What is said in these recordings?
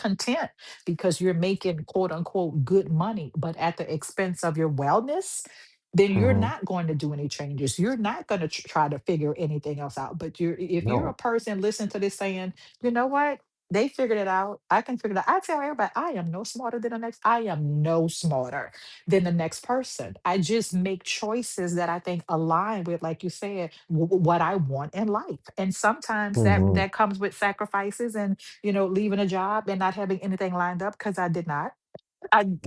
content because you're making quote unquote good money, but at the expense of your wellness, then you're Hmm. not going to do any changes. You're not going to try to figure anything else out. But if you're a No. person listening to this saying, you know what? They figured it out. I can figure it out. I tell everybody, I am no smarter than the next. I am no smarter than the next person. I just make choices that I think align with, like you said, what I want in life. And sometimes Hmm. that comes with sacrifices and leaving a job and not having anything lined up because I did not.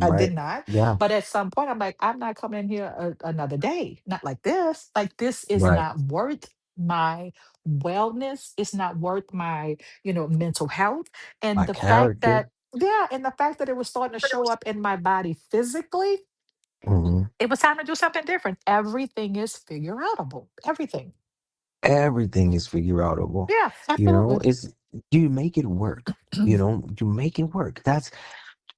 I did Right. not. Yeah. But at some point, I'm like, I'm not coming in here another day. Not like this. Like this is Right. not worth my wellness. It's not worth my, mental health. And My the fact character. that, yeah, and the fact that it was starting to show up in my body physically, Hmm. it was time to do something different. Everything is figure outable. Everything. Everything is figure outable. Yeah, You know, absolutely. it's you make it work. You make it work. That's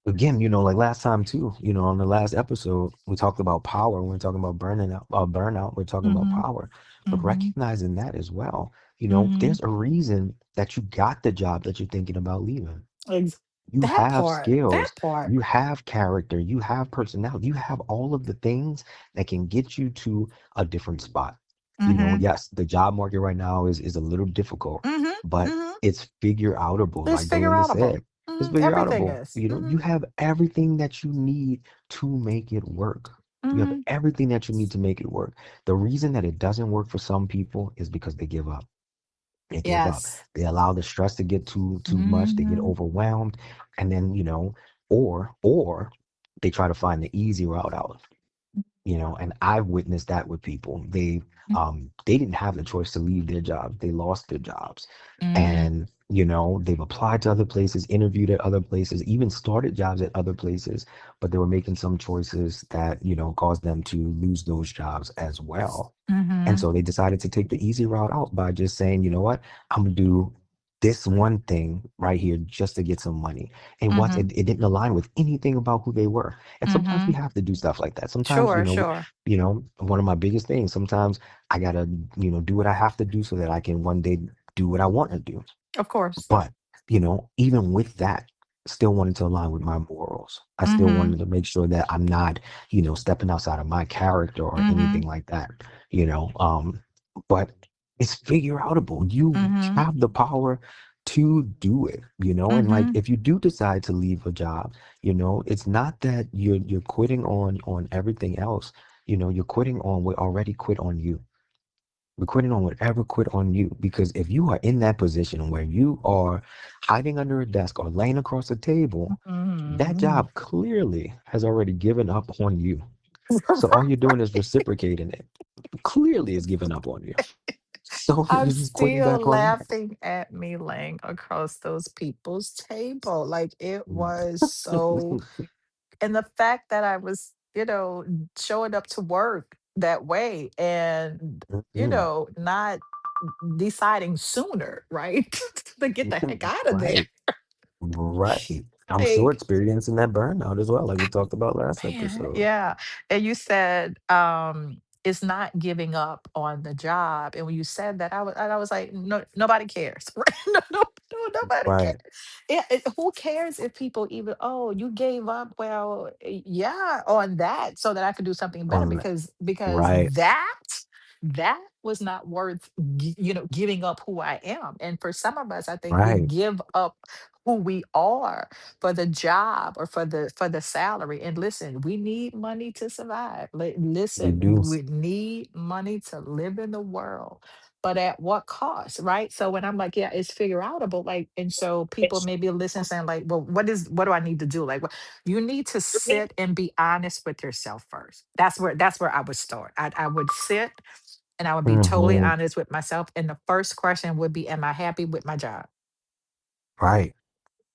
again, like last time too, on the last episode, we talked about power. When we're talking about burnout, we're talking about Mm-hmm. power. But Mm-hmm. recognizing that as well, Mm-hmm. there's a reason that you got the job that you're thinking about leaving. Ex- You that have part. That skills, part. you have character, you have personality, you have all of the things that can get you to a different spot. Mm-hmm. Yes, the job market right now is a little difficult, Mm-hmm. but Mm-hmm. it's figure outable, It's like figure Belinda outable. said. It's figure Everything outable. is. You have everything that you need to make it work. You have Hmm. everything that you need to make it work. The reason that it doesn't work for some people is because they give up. They give up. Yes. They allow the stress to get too much. They get Hmm. overwhelmed, and then or they try to find the easy route out. And I've witnessed that with people. They didn't have the choice to leave their jobs. They lost their jobs. Hmm. And they've applied to other places, interviewed at other places, even started jobs at other places, but they were making some choices that caused them to lose those jobs as well. And Hmm. so they decided to take the easy route out by just saying, you know what, I'm gonna do this one thing right here just to get some money. And what Hmm. it didn't align with anything about who they were. And sometimes we Hmm. have to do stuff like that. Sometimes, Sure, sure. one of my biggest things, sometimes I gotta, do what I have to do so that I can one day do what I want to do. Of course. But, even with that, still wanted to align with my morals. I still Hmm. wanted to make sure that I'm not, stepping outside of my character or anything Hmm. like that, you know. But it's figure outable. You Hmm. have the power to do it, and like Hmm. if you do decide to leave a job, it's not that you're quitting on everything else. You're quitting on what already quit on you. We're quitting on whatever quit on you. Because if you are in that position where you are hiding under a desk or laying across a table, that Hmm. job clearly has already given up on you. So all you're doing is reciprocating it. Clearly it's given up on you. So I'm you're just quitting still back on that. laughing at me laying across those people's table. Like it was so, and the fact that I was, showing up to work that way and, Mhm. not deciding sooner, right? To get the heck out of there. Right. Right. I'm sure Like, experiencing that burnout as well, like we talked about last man, episode. yeah. And you said it's not giving up on the job. And when you said that, I was like, no, nobody cares. Right? No, no, no, nobody cares. Right. Yeah, who cares if people even, oh, you gave up? Well, yeah, on that so that I could do something better On that. because Right. that was not worth giving up who I am. And for some of us, I think we Right. give up who we are for the job or for the salary. And listen, we need money to survive. We Listen, do. we need money to live in the world. But at what cost, right? So when I'm like, yeah, it's figure outable, like, and so people maybe listen saying, like, well, what do I need to do? Like, what you need to sit and be honest with yourself first. That's where I would start. I would sit and I would be totally Hmm. honest with myself. And the first question would be, am I happy with my job? Right.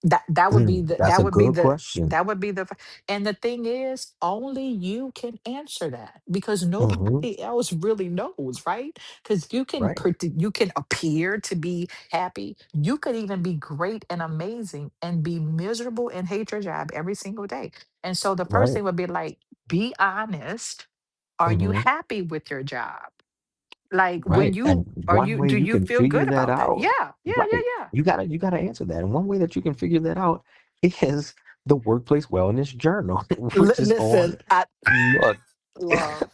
That would be That's a good question. that would be the and the thing is only you can answer that because Hmm. nobody else really knows, right? Because Right. you can appear to be happy, you could even be great and amazing and be miserable and hate your job every single day. And so the first Right. thing would be like, be honest. Are you Hmm. happy with your job? Like when Right. And you are one you way do you you can feel figure good that about that? out, Yeah, yeah, right. yeah, You gotta answer that. And one way that you can figure that out is the Workplace Wellness Journal, which is Listen, on, I look, love.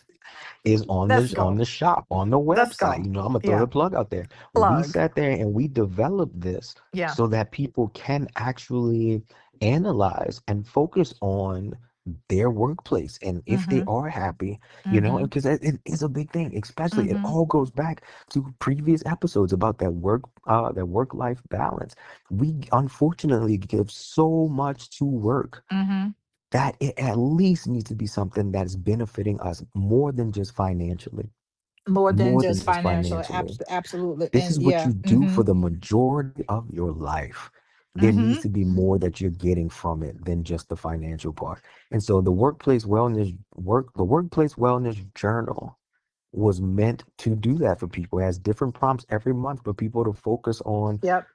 is on Let's on go. the shop, on the Let's website. go. You know, I'm gonna throw Yeah. the plug out there. We Plug. sat there and we developed this Yeah. so that people can actually analyze and focus on their workplace and if they Mm-hmm. are happy, you know, Mm-hmm. because it is a big thing. Especially, it Mm-hmm. all goes back to previous episodes about that work-life balance. We unfortunately give so much to work Mm-hmm. that it at least needs to be something that's benefiting us more than just financially. More than More than just just financial. financially. Absolutely. This And is what yeah. you do Mm-hmm. for the majority of your life. There needs Mm-hmm. to be more that you're getting from it than just the financial part. And so the workplace wellness journal was meant to do that for people. It has different prompts every month for people to focus on Yep.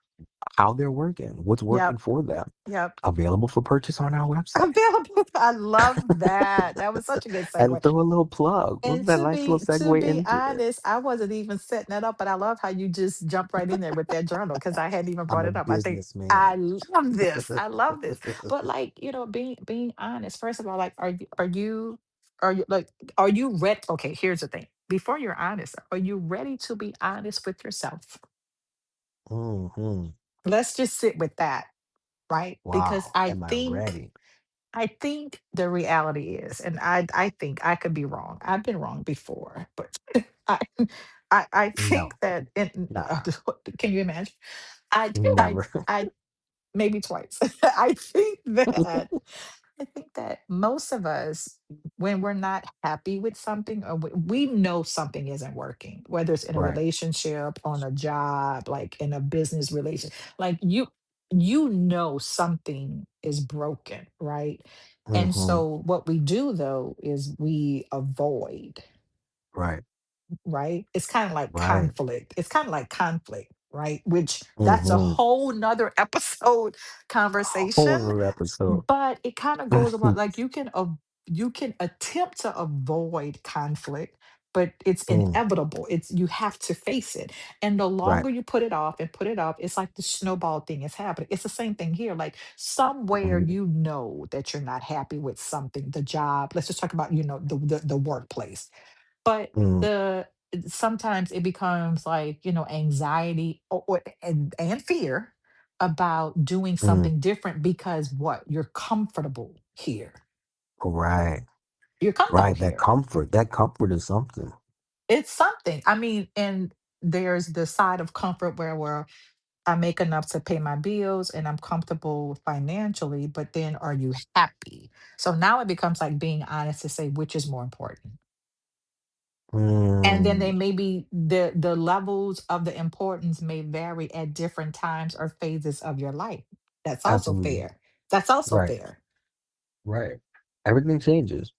how they're working, what's working Yep. for them. Yep. Available for purchase on our website. Available. I love that. That was such a good And segue. throw a little plug. And Wasn't that a nice little to segue be into it? honest, I wasn't even setting that up, but I love how you just jumped right in there with that journal because I hadn't even I'm brought a it up. I think businessman. I love this. I love this. But like, being honest, first of all, like are you like are you ready? Okay, here's the thing. Before you're honest, are you ready to be honest with yourself? Hmm. Let's just sit with that, right? Because Wow. I Am I think ready? I think the reality is, and I think I could be wrong. I've been wrong before, but I I No. think that Nah. can you imagine? I I Never. I maybe twice. I think that most of us, when we're not happy with something, or we know something isn't working, whether it's in a Right. relationship, on a job, like in a business relation, like you know something is broken, right? And Hmm. so what we do though is we avoid, Right. right? It's kind of like Right. conflict. It's kind of like conflict, right? Which that's a Hmm. whole nother episode Whole conversation, new episode. but it kind of goes about like you can attempt to avoid conflict, but it's Mm. inevitable. It's you have to face it. And the Right. longer you put it off and put it off, it's like the snowball thing is happening. It's the same thing here. Like somewhere Mm. you know that you're not happy with something, the job. Let's just talk about, the workplace. But Mm. sometimes it becomes like, anxiety and fear about doing Mm. something different because what? You're comfortable here. Right. You're comfortable Right. That here. comfort. That comfort is something. It's something. I mean, and there's the side of comfort where I make enough to pay my bills and I'm comfortable financially, but then are you happy? So now it becomes like being honest to say which is more important. And then they Mm. may be the levels of the importance may vary at different times or phases of your life. That's also Absolutely. fair. That's also Right. fair. Right. Everything changes.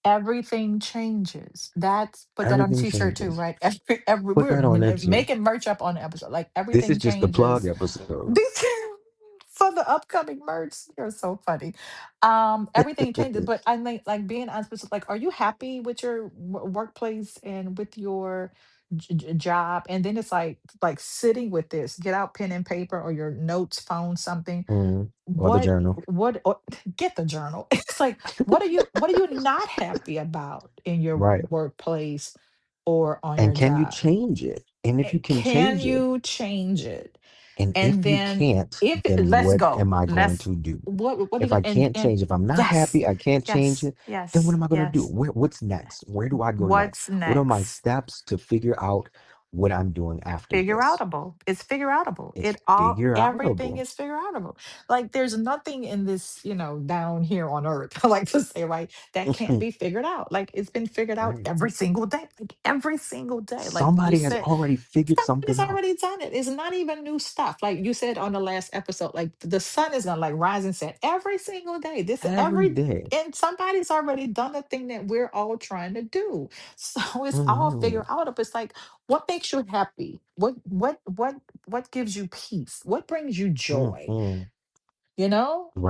Everything changes. That's put that on a Everything t-shirt too, changes. right? Every Put we're that on it too. making merch up on the episode. Like This everything is just the plug changes. episode. These for the upcoming merch. You're so funny. Everything changes, but I think like being honest with like, are you happy with your workplace and with your job? And then it's like sitting with this. Get out pen and paper or your notes, phone, something. Mm. Or the What journal. or get the journal. It's like what are you not happy about in your Right. workplace or on And your can you job? change it? And if you can Can change it, you change it? and And if you then can't, if then let's what go. am I going Let's to do? what are you If gonna I can't and change, if I'm not yes, happy, I can't change yes, it, then what yes, am I going to do? yes. What's next? Where do I go next? What's What are my next? steps to figure out what I'm doing after Figure this? outable. It's figure outable. It's It all figure everything outable. is figure outable. Like there's nothing in this, down here on earth, I like to say, right, that can't be figured out. Like it's been figured out Right. every single day. Like every single day. Like you Somebody has said, already figured somebody's something out already done it. It's not even new stuff. Like you said on the last episode, like the sun is gonna like rise and set every single day. This every every day. and somebody's already done the thing that we're all trying to do. So it's all Hmm. figure out. It's like what makes you happy? What gives you peace? What brings you joy? Hmm.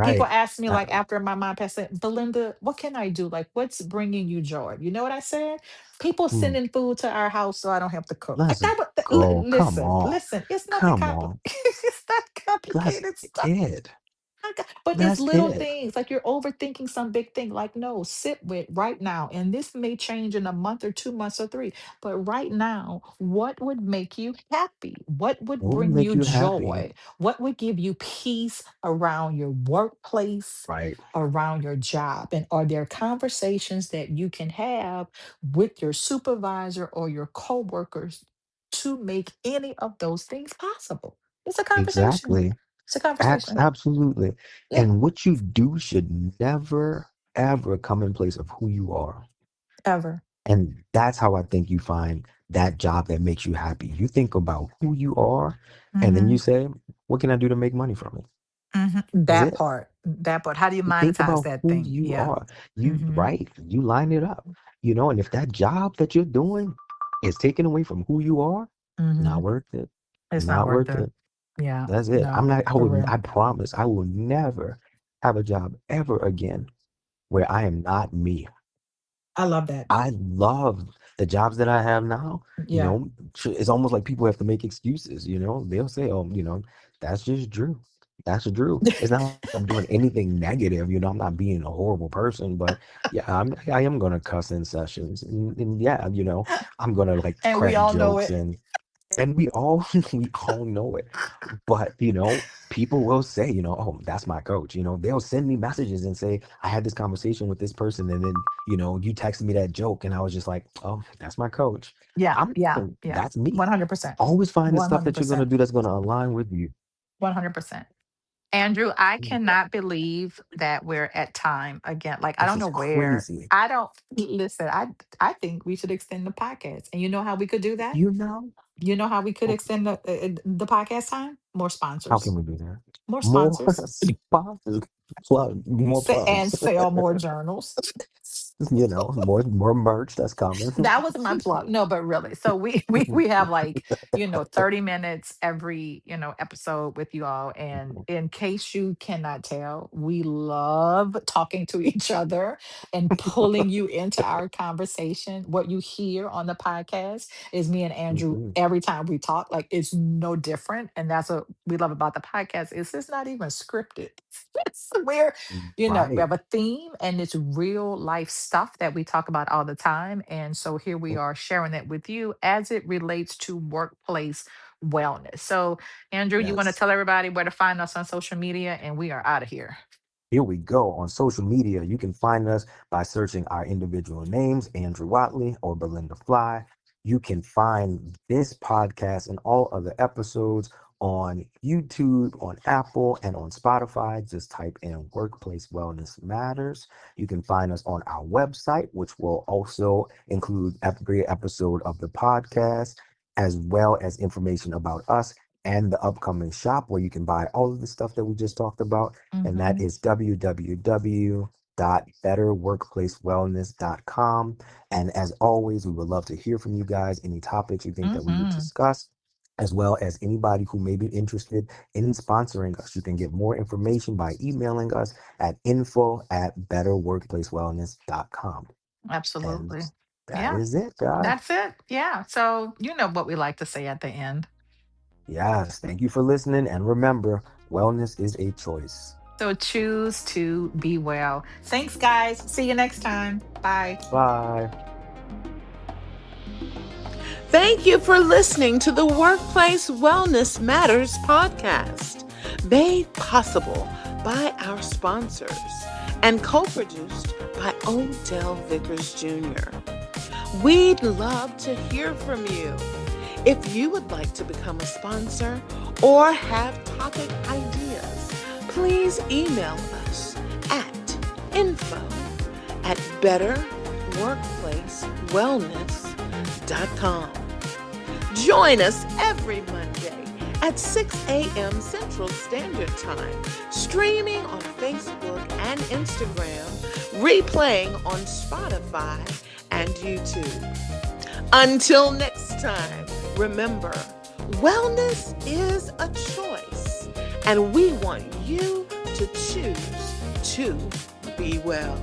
People Right. ask me Uh, like after my mom passed, said, Belinda, what can I do? Like, what's bringing you joy? You know what I said? People hmm. sending food to our house so I don't have to cook. Like Let's that. go. Come Listen, on. listen. It's nothing Come compli on. It's not Let's complicated stuff. kid. But it's That's little it. things like you're overthinking some big thing. Like, no, sit with right now. And this may change in a month or 2 months or three. But right now, what would make you happy? What would What would bring make you you happy? joy? What would give you peace around your workplace, Right. around your job? And are there conversations that you can have with your supervisor or your coworkers to make any of those things possible? It's a conversation. Exactly. It's a conversation. Absolutely. Yeah, And what you do should never, ever come in place of who you are. ever. And that's how I think you find that job that makes you happy. You think about who you are, and then you Hmm. say, what can I do to make money from it? Hmm. That's That it. part. That part. How do you You think monetize about that who thing? you Yeah. are. You Hmm. right. You line it up. And if that job that you're doing is taken away from who you are, Hmm. not worth it. It's not Not worth worth it. it. Yeah. That's it. No, for real. I promise I will never have a job ever again where I am not me. I love that. I love the jobs that I have now. Yeah. It's almost like people have to make excuses. They'll say, "Oh, that's just Drew. That's Drew." It's not like I'm doing anything negative. I'm not being a horrible person, but yeah, I am gonna cuss in sessions, and yeah, I'm gonna like And we crack all know jokes, it. and we all we all know it. But people will say, "Oh, that's my coach." They'll send me messages and say, "I had this conversation with this person, and then you texted me that joke, and I was just like, oh, that's my coach." Yeah. I'm Yeah. Yeah. That's me. 100%. Always find the stuff that you're gonna 100%. do that's gonna align with you. 100%. Andrew, I Mm. cannot believe that we're at time again. Like, I This don't is know where. crazy. I don't listen. I think we should extend the podcast. And you know how we could do that? You know? You know how we could Oh, extend the podcast time? More how can sponsors. we do that? More More sponsors. sponsors, more And plugs. sell more journals. More merch that's coming. That was my plug. No, but really. So we have like, 30 minutes every, episode with you all. And in case you cannot tell, we love talking to each other and pulling you into our conversation. What you hear on the podcast is me and Andrew Mhm. every time we talk. Like, it's no different. And that's what we love about the podcast is it's not even scripted. We're we Right. have a theme and it's real life stuff that we talk about all the time. And so here we are sharing that with you as it relates to workplace wellness. So, Andrew, you want to Yes. tell everybody where to find us on social media and we are out of here. Here we go. On social media, you can find us by searching our individual names, Andrew Watley or Belinda Fly. You can find this podcast and all other episodes on YouTube, on Apple, and on Spotify. Just type in Workplace Wellness Matters. You can find us on our website, which will also include every episode of the podcast, as well as information about us and the upcoming shop where you can buy all of the stuff that we just talked about, and that Hmm. is www.betterworkplacewellness.com. And as always, we would love to hear from you guys, any topics you think that we would Hmm. discuss, as well as anybody who may be interested in sponsoring us. You can get more information by emailing us at info@betterworkplacewellness.com. And Absolutely. that Yeah, is it, guys. that's it. Yeah. So, you know what we like to say at the end. Yes, thank you for listening. And remember, wellness is a choice. So choose to be well. Thanks, guys. See you next time. Bye. Bye. Thank you for listening to the Workplace Wellness Matters podcast, made possible by our sponsors and co-produced by Odell Vickers Jr. We'd love to hear from you. If you would like to become a sponsor or have topic ideas, please email us at info at betterworkplacewellness.com. Join us every Monday at 6 a.m. Central Standard Time, streaming on Facebook and Instagram, replaying on Spotify and YouTube. Until next time, remember, wellness is a choice, and we want you to choose to be well.